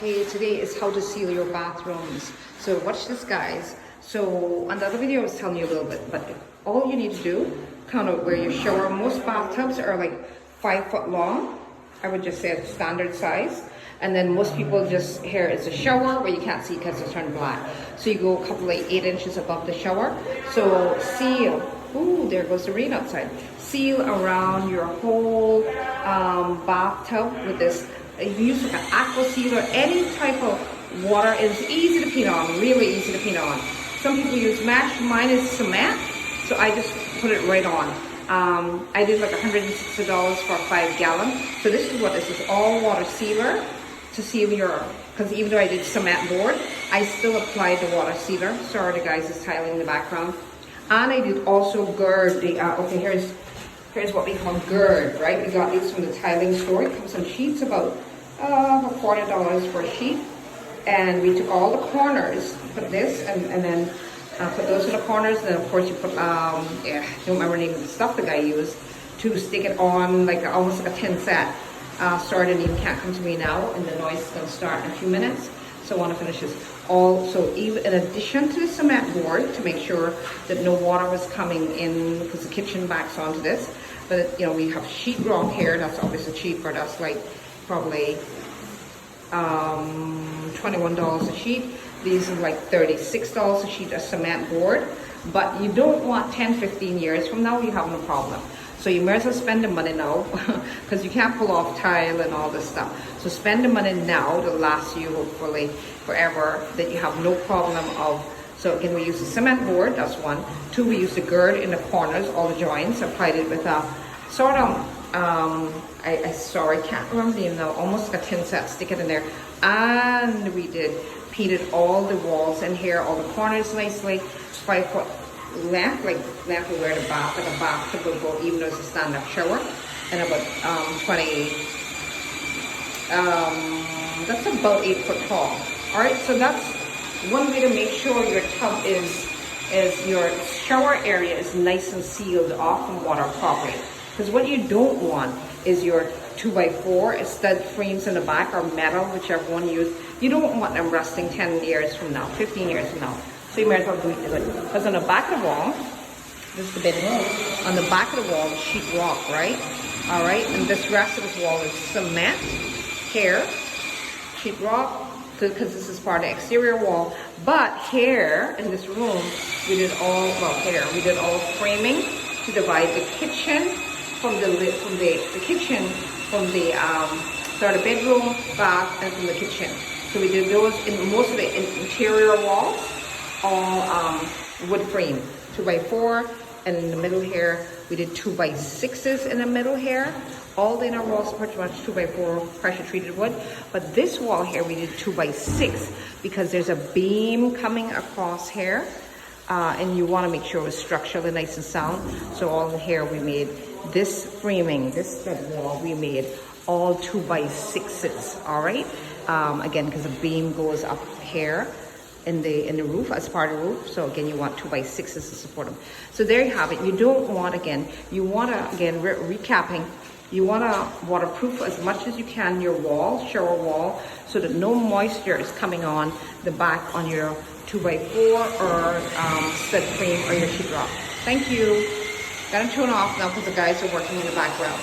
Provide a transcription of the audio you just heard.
Hey, today is how to seal your bathrooms. So watch this, guys. So on the other video I was telling you a little bit, but all you need to do, kind of where your shower, most bathtubs are like 5 foot long. I would just say it's standard size. And then most people just, here is a shower where you can't see because it's turned black. So you go a couple like 8 inches above the shower. So seal, ooh, there goes the rain outside. Seal around your whole bathtub with this. You use like an aqua seal or any type of water. It's easy to paint on, really easy to paint on. Some people use mesh, mine is cement, so I just put it right on. I did like $160 for a 5 gallon. So this is what this is, all water sealer to seal your, because even though I did cement board, I still applied the water sealer. Sorry the guys is tiling in the background. And I did also gird the, okay, here's what we call gird, right? We got these from the tiling store. It comes in sheets about $40 for a sheet. And we took all the corners, put this, and then put those in the corners. And then of course you put, I don't remember the name of the stuff the guy used to stick it on, like almost like a tin set. Sorry, the name can't come to me now, and the noise is going to start in a few minutes. So I want to finish this. So even in addition to the cement board, to make sure that no water was coming in, because the kitchen backs onto this. But you know, we have sheetrock here. That's obviously cheaper. That's like probably $21 a sheet. These are like $36 a sheet of cement board. But you don't want 10-15 years from now you have no problem. So you might as well spend the money now, because you can't pull off tile and all this stuff. So spend the money now to last you hopefully forever, that you have no problem of. So again, we use the cement board, that's one. 2, we use the gird in the corners, all the joints. Applied it with a sort of, I can't remember the name now, almost like a tin set, stick it in there. And we painted all the walls in here, all the corners nicely, 5 foot length, like length of where the bath, like a bathtub will go, even though it's a stand-up shower. And about that's about 8 foot tall. All right, so that's one way to make sure your tub is your shower area is nice and sealed off from water properly. Because what you don't want is your 2x4 stud frames in the back, or metal, whichever one you use. You don't want them rusting 10 years from now, 15 years from now. So you might as well do it. Because on the back of the wall, this is the bit on the back of the wall, sheetrock, right? All right, and this rest of this wall is cement here, sheetrock, because this is part of the exterior wall. But here in this room, we did all framing to divide the kitchen from the kitchen from the bedroom, bath, and from the kitchen. So we did those in most of the interior walls, all wood frame, 2x4, and in the middle here we did 2x6s in the middle here. All the inner walls pretty much 2x4 pressure treated wood, but this wall here we did 2x6 because there's a beam coming across here, and you want to make sure it was structurally nice and sound. So all in here we made this framing, this stud wall we made all 2x6s. All right, again, because the beam goes up here in the roof as part of the roof. So again, you want 2x6s to support them. So there you have it. You don't want, again, you want to, again, recapping, you want to waterproof as much as you can your wall, shower wall, so that no moisture is coming on the back on your 2x4 or stud frame or your sheetrock. Thank you. Gotta turn off now because the guys are working in the background.